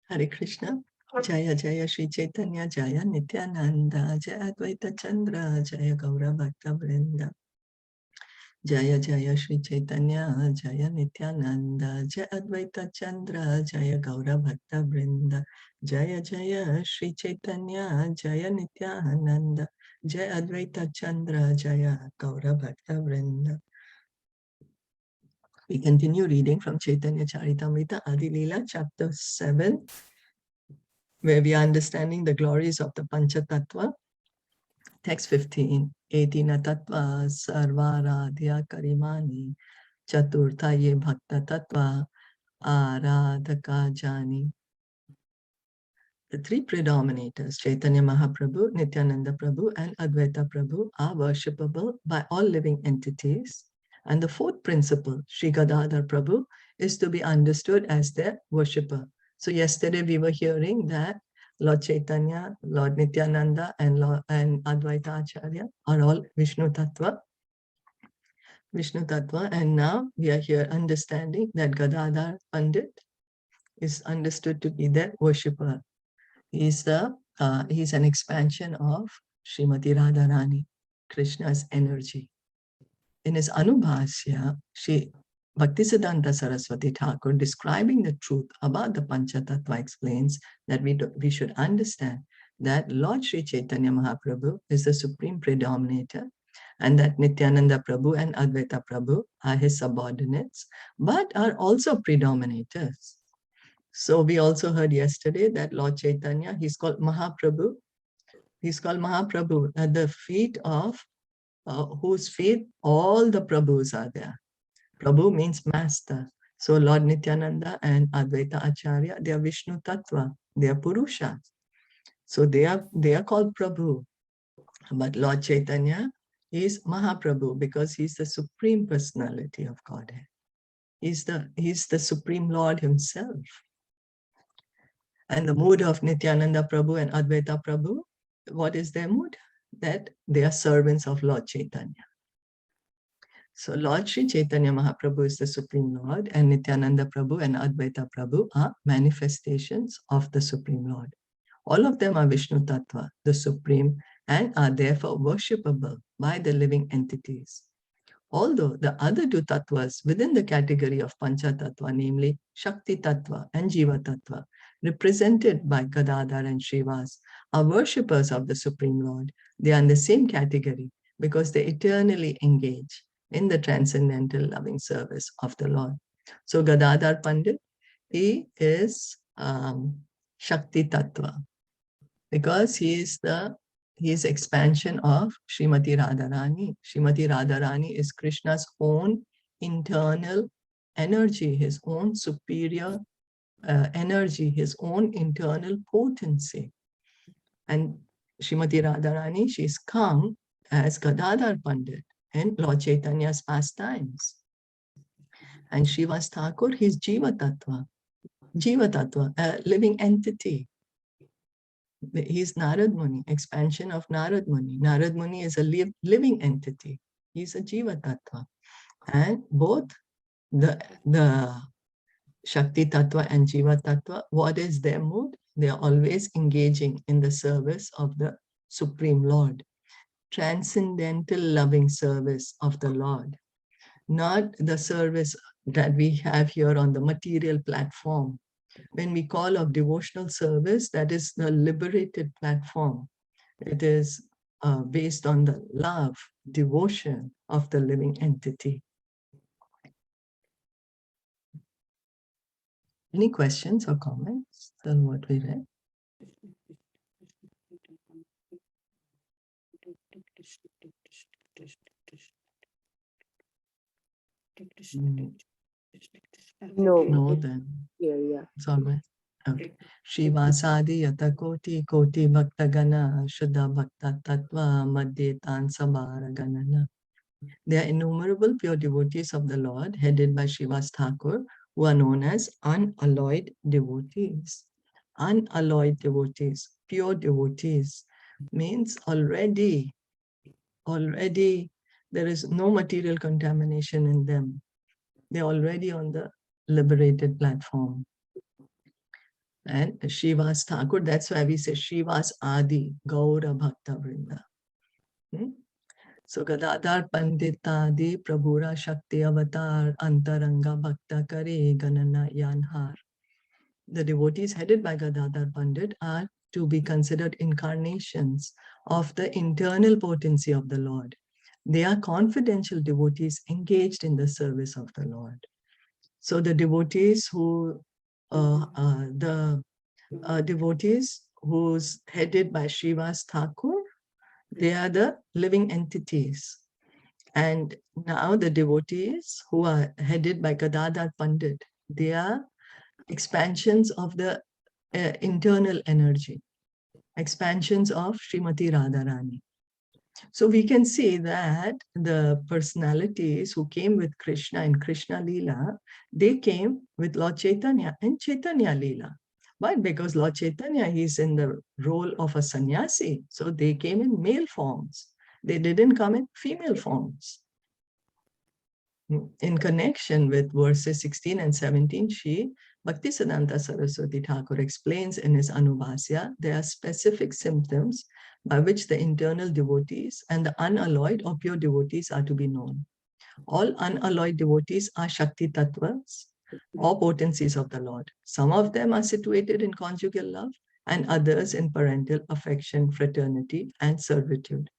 Hare Krishna. Jaya Jaya Shri Chaitanya Jaya Nityananda Jaya Advaita Chandra Jaya Gaura Bhakta Vrinda. Jaya Jaya Shri Chaitanya Jaya Nityananda Jaya Advaita Chandra Jaya Gaura Bhakta Vrinda. Jaya Jaya Shri Chaitanya Jaya Nityananda Jaya Advaita Chandra Jaya Gaura Bhakta Vrinda. We continue reading from Caitanya Caritamrita Adi-Lila, chapter 7, where we are understanding the glories of the Panchatattva. Text 15. Etina tattva sarvaradhya karimani chaturtha ye bhakta tattva aradhaka jani. The three predominators, Chaitanya Mahaprabhu, Nityananda Prabhu, and Advaita Prabhu, are worshipable by all living entities. And the fourth principle, Sri Gadadhar Prabhu, is to be understood as their worshipper. So yesterday we were hearing that Lord Chaitanya, Lord Nityananda, and Advaita Acharya are all Vishnu Tattva. And now we are here understanding that Gadadhar Pandit is understood to be their worshipper. He's an expansion of Srimati Radharani, Krishna's energy. In his Anubhasya, Shri Bhaktisiddhanta Saraswati Thakur, describing the truth about the Panchatattva, explains that we should understand that Lord Sri Chaitanya Mahaprabhu is the supreme predominator, and that Nityananda Prabhu and Advaita Prabhu are his subordinates, but are also predominators. So we also heard yesterday that Lord Chaitanya, he's called Mahaprabhu. He's called Mahaprabhu at the feet of whose feet all the Prabhus are there. Prabhu means master. So Lord Nityananda and Advaita Acharya, they are Vishnu Tattva, they are Purusha. So they are called Prabhu. But Lord Chaitanya is Mahaprabhu because he's the supreme personality of Godhead. He's the supreme Lord himself. And the mood of Nityananda Prabhu and Advaita Prabhu, what is their mood? That they are servants of Lord Chaitanya. So Lord Sri Chaitanya Mahaprabhu is the Supreme Lord, and Nityananda Prabhu and Advaita Prabhu are manifestations of the Supreme Lord. All of them are Vishnu Tattva, the Supreme, and are therefore worshipable by the living entities. Although the other two Tattvas within the category of Pancha Tattva, namely Shakti Tattva and Jiva Tattva, represented by Gadadhar and Srivas, are worshippers of the Supreme Lord. They are in the same category because they eternally engage in the transcendental loving service of the Lord. So Gadadhar Pandit, he is Shakti Tattva because he is expansion of Srimati Radharani. Srimati Radharani is Krishna's own internal energy, his own superior energy, his own internal potency. And Srimati Radharani, she's come as Gadadhar Pandit in Lord Chaitanya's pastimes. And Srivas Thakur, he's Jiva Tattva, a living entity. He's Narad Muni, expansion of Narad Muni. Narad Muni is a living entity. He's a Jiva Tattva. And both the Shakti Tattva and Jiva Tattva, what is their mood? They are always engaging in the service of the Supreme Lord. Transcendental loving service of the Lord. Not the service that we have here on the material platform. When we call of devotional service, that is the liberated platform. It is based on the love, devotion of the living entity. Any questions or comments on what we read? No, then. Yeah. It's all right. Okay. Shivasadi yata koti bhakta gana shuddha bhakta tattva madhyetan sabhara ganana. There are innumerable pure devotees of the Lord, headed by Srivas Thakur, who are known as unalloyed devotees. Unalloyed devotees, pure devotees, means already there is no material contamination in them. They're already on the liberated platform. And Srivas Thakur, that's why we say Srivas Adi, Gaura Bhakta Vrinda. So Gadadhar Pandit Adi, Prabhura Shakti Avatar, Antaranga Bhakta Kare, Ganana Yanhar. The devotees headed by Gadadhar Pandit are to be considered incarnations of the internal potency of the Lord. They are confidential devotees engaged in the service of the Lord. So the devotees who's headed by Srivas Thakur, they are the living entities. And now the devotees who are headed by Gadadhar Pandit, they are expansions of the internal energy, expansions of Srimati Radharani. So we can see that the personalities who came with Krishna in Krishna Lila, they came with Lord Chaitanya and Chaitanya Lila. But because Lord Chaitanya, he's in the role of a sannyasi, so they came in male forms. They didn't come in female forms. In connection with verses 16 and 17, Shri Bhaktisiddhanta Saraswati Thakur explains in his Anubhasya, there are specific symptoms by which the internal devotees and the unalloyed or pure devotees are to be known. All unalloyed devotees are Shakti Tattvas or potencies of the Lord. Some of them are situated in conjugal love and others in parental affection, fraternity, and servitude.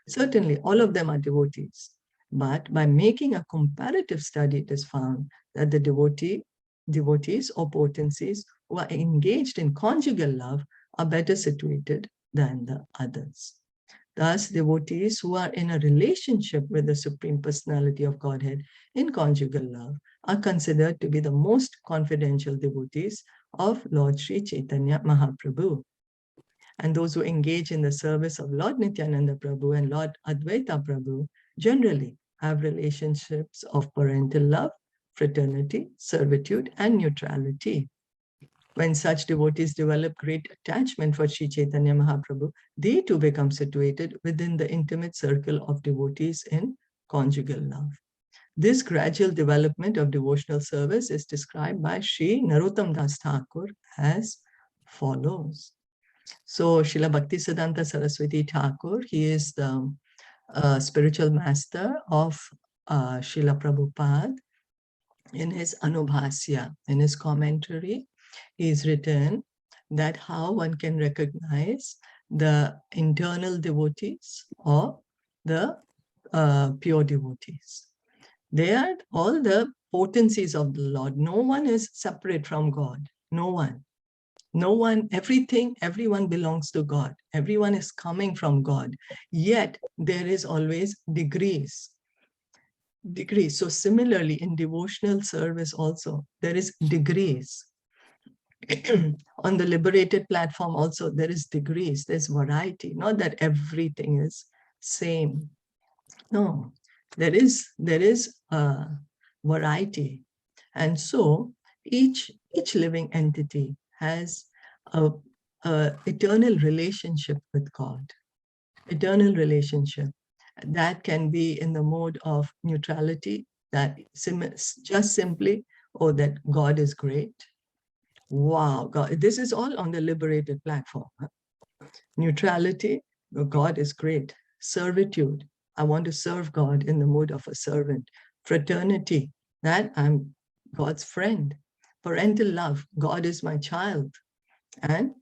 Certainly, all of them are devotees. But by making a comparative study, it is found that the devotees or potencies who are engaged in conjugal love are better situated than the others. Thus, devotees who are in a relationship with the Supreme Personality of Godhead in conjugal love are considered to be the most confidential devotees of Lord Sri Chaitanya Mahaprabhu. And those who engage in the service of Lord Nityananda Prabhu and Lord Advaita Prabhu generally have relationships of parental love, fraternity, servitude, and neutrality. When such devotees develop great attachment for Sri Chaitanya Mahaprabhu, they too become situated within the intimate circle of devotees in conjugal love. This gradual development of devotional service is described by Sri Narottam Das Thakur as follows. So Srila Bhaktisiddhanta Saraswati Thakur, he is the spiritual master of Srila Prabhupada. In his Anubhasya, in his commentary, he's written that how one can recognize the internal devotees or the pure devotees. They are all the potencies of the Lord. No one is separate from God. No one. No one, everyone belongs to God. Everyone is coming from God. Yet there is always degrees. So similarly, in devotional service also, there is degrees. On the liberated platform also, there is degrees, there's variety. Not that everything is same. No, there is variety. And so each living entity has a eternal relationship with God, eternal relationship. That can be in the mode of neutrality, that just simply, oh, that God is great. Wow, God, this is all on the liberated platform. Neutrality, oh, God is great. Servitude, I want to serve God in the mode of a servant. Fraternity, that I'm God's friend. Parental love, God is my child. And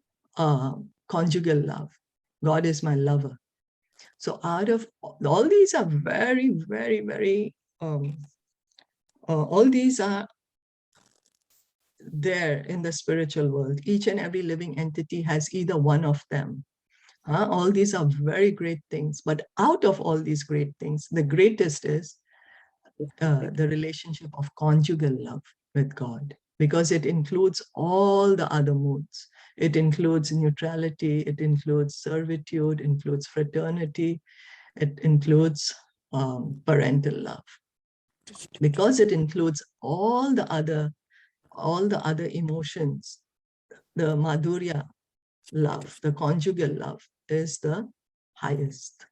conjugal love, God is my lover. So out of all these are very, very, very, all these are there in the spiritual world. Each and every living entity has either one of them. All these are very great things. But out of all these great things, the greatest is the relationship of conjugal love with God, because it includes all the other moods. It includes neutrality, it includes servitude, it includes fraternity, it includes parental love. Because it includes all the other emotions, the madhurya love, the conjugal love is the highest.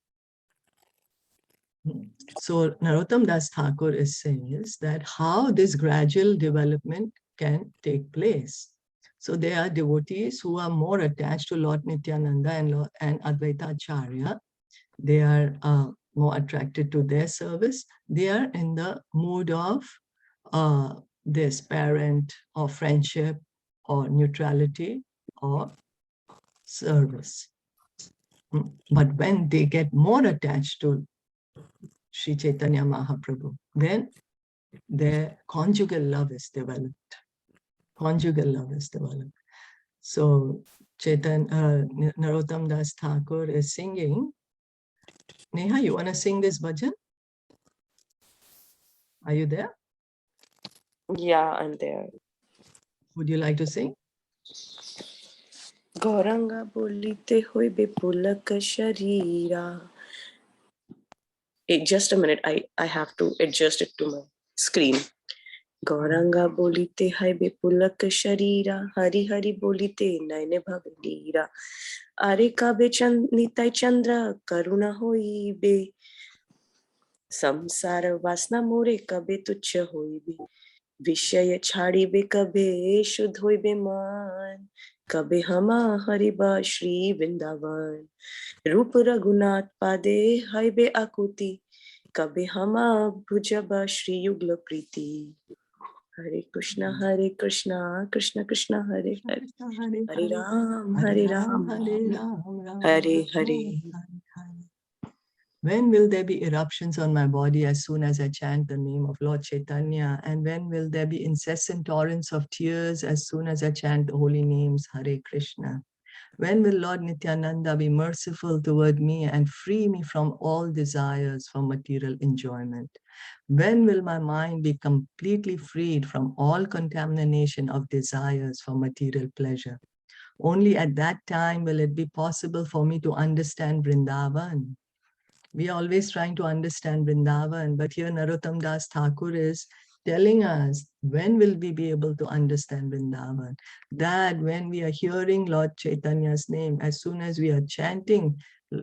So Narottam Das Thakur is saying is that how this gradual development can take place. So they are devotees who are more attached to Lord Nityananda and Advaita Acharya. They are more attracted to their service. They are in the mood of this parent or friendship or neutrality or service. But when they get more attached to Sri Chaitanya Mahaprabhu, then their conjugal love is developed. Conjugal love is developed. So Narottam Das Thakur is singing. Neha, you want to sing this bhajan? Are you there? Yeah, I'm there. Would you like to sing? Gauranga bolite hoibe pulak sharira. Hey, just a minute. I have to adjust it to my screen. Gauranga bolite haibe pulak sharira. Hari hari bolite naine bhavalira. Are kabe nitai chandra karuna hoibe. Samsara vasna more kabe tuchya hoibe. Vishaya chhadibe kabe shudh hoibe man. Kabe hama hariba Shri Vrindavan. Rup Raghunath Pade haibe akuti. Kabe hama bhujaba Shri Yugla Priti. Hare Krishna, Krishna Krishna, Hare Hare. Hare Ram, Hare Hare. When will there be eruptions on my body as soon as I chant the name of Lord Chaitanya? And when will there be incessant torrents of tears as soon as I chant the holy names Hare Krishna? When will Lord Nityananda be merciful toward me and free me from all desires for material enjoyment? When will my mind be completely freed from all contamination of desires for material pleasure? Only at that time will it be possible for me to understand Vrindavan. We are always trying to understand Vrindavan, but here Narottam Das Thakur is telling us when will we be able to understand Vrindavan? That when we are hearing Lord Chaitanya's name, as soon as we are chanting,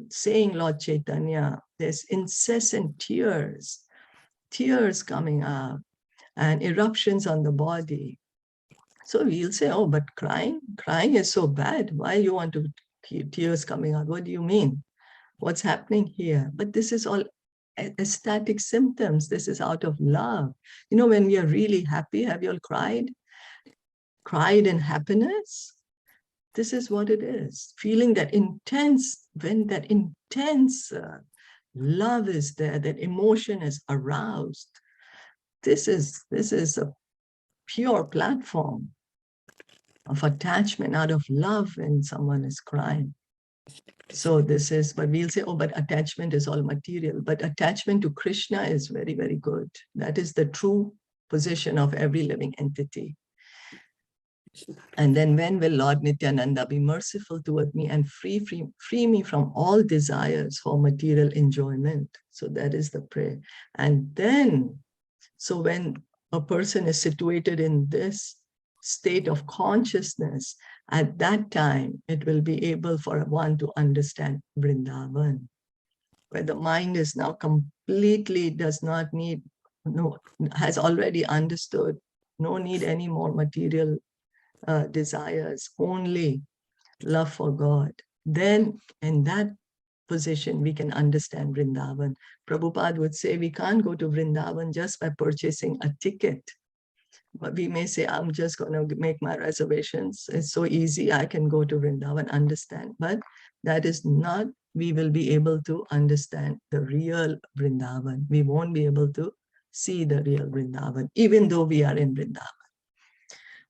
saying Lord Chaitanya, there's incessant tears coming up and eruptions on the body. So we'll say, oh, but crying is so bad. Why you want to tears coming out? What do you mean? What's happening here? But this is all ecstatic symptoms. This is out of love. You know, when we are really happy, have you all cried? Cried in happiness? This is what it is. Feeling that intense, when that intense love is there, that emotion is aroused. This is a pure platform of attachment out of love when someone is crying. So this is, but we'll say, oh, but attachment is all material. But attachment to Krishna is very, very good. That is the true position of every living entity. And then when will Lord Nityananda be merciful toward me and free me from all desires for material enjoyment? So that is the prayer. And then, so when a person is situated in this state of consciousness, at that time, it will be able for one to understand Vrindavan, where the mind is now completely does not need, has already understood, no need any more material desires, only love for God. Then in that position, we can understand Vrindavan. Prabhupada would say we can't go to Vrindavan just by purchasing a ticket. But we may say, I'm just going to make my reservations. It's so easy, I can go to Vrindavan, understand. But that is not, we will be able to understand the real Vrindavan. We won't be able to see the real Vrindavan, even though we are in Vrindavan.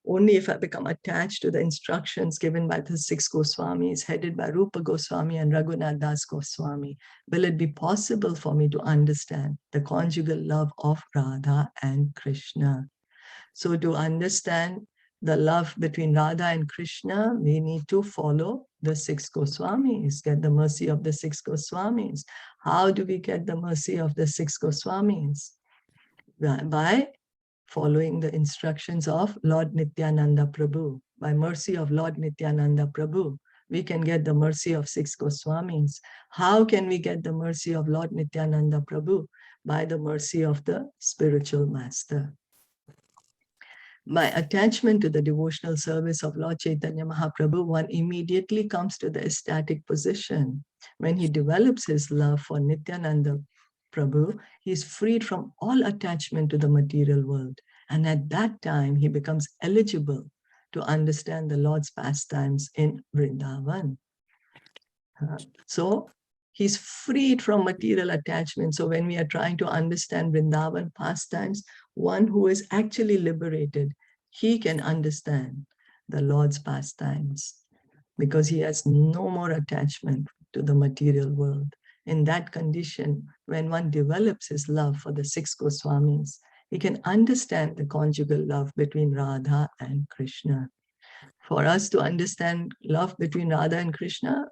Only if I become attached to the instructions given by the 6 Goswamis, headed by Rupa Goswami and Raghunath Das Goswami, will it be possible for me to understand the conjugal love of Radha and Krishna. So to understand the love between Radha and Krishna, we need to follow the 6 Goswamis, get the mercy of the 6 Goswamis. How do we get the mercy of the 6 Goswamis? By following the instructions of Lord Nityananda Prabhu. By mercy of Lord Nityananda Prabhu, we can get the mercy of 6 Goswamis. How can we get the mercy of Lord Nityananda Prabhu? By the mercy of the spiritual master. By attachment to the devotional service of Lord Chaitanya Mahaprabhu, one immediately comes to the ecstatic position. When he develops his love for Nityananda Prabhu, he is freed from all attachment to the material world. And at that time, he becomes eligible to understand the Lord's pastimes in Vrindavan. So he's freed from material attachment. So when we are trying to understand Vrindavan pastimes, one who is actually liberated, he can understand the Lord's pastimes because he has no more attachment to the material world. In that condition, when one develops his love for the 6 Goswamis, he can understand the conjugal love between Radha and Krishna. For us to understand love between Radha and Krishna,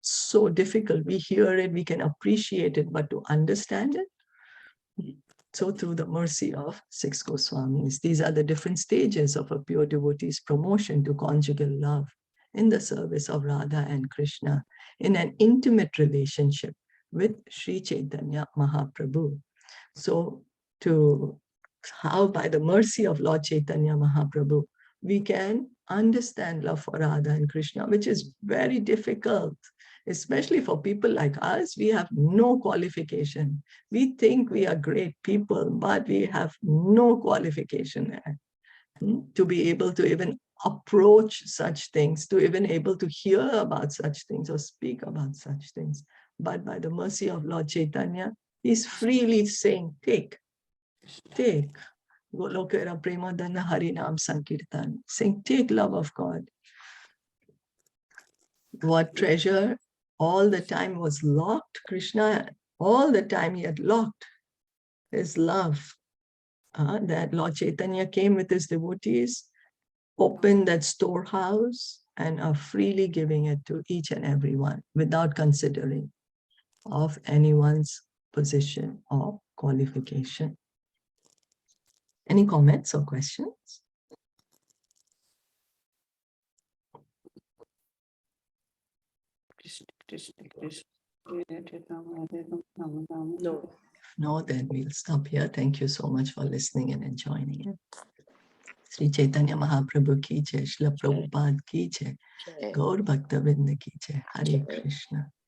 so difficult. We hear it, we can appreciate it, but to understand it, so through the mercy of 6 Goswamis, these are the different stages of a pure devotee's promotion to conjugal love in the service of Radha and Krishna, in an intimate relationship with Sri Chaitanya Mahaprabhu. So how by the mercy of Lord Chaitanya Mahaprabhu, we can understand love for Radha and Krishna, which is very difficult, especially for people like us. We have no qualification. We think we are great people, but we have no qualification to be able to even approach such things, to even able to hear about such things or speak about such things. But by the mercy of Lord Chaitanya, he's freely saying, take. Golokera Premadana Harinam Sankirtan, saying, take love of God. What treasure all the time was locked, Krishna, all the time he had locked his love. That Lord Chaitanya came with his devotees, opened that storehouse, and are freely giving it to each and every one without considering of anyone's position or qualification. Any comments or questions? No. No, then we'll stop here. Thank you so much for listening and joining in. Sri Chaitanya Mahaprabhu ki jai, Shilpa Prabhupada ki jai, Gaur Bhakta Vrinda ki jai, Hare Krishna.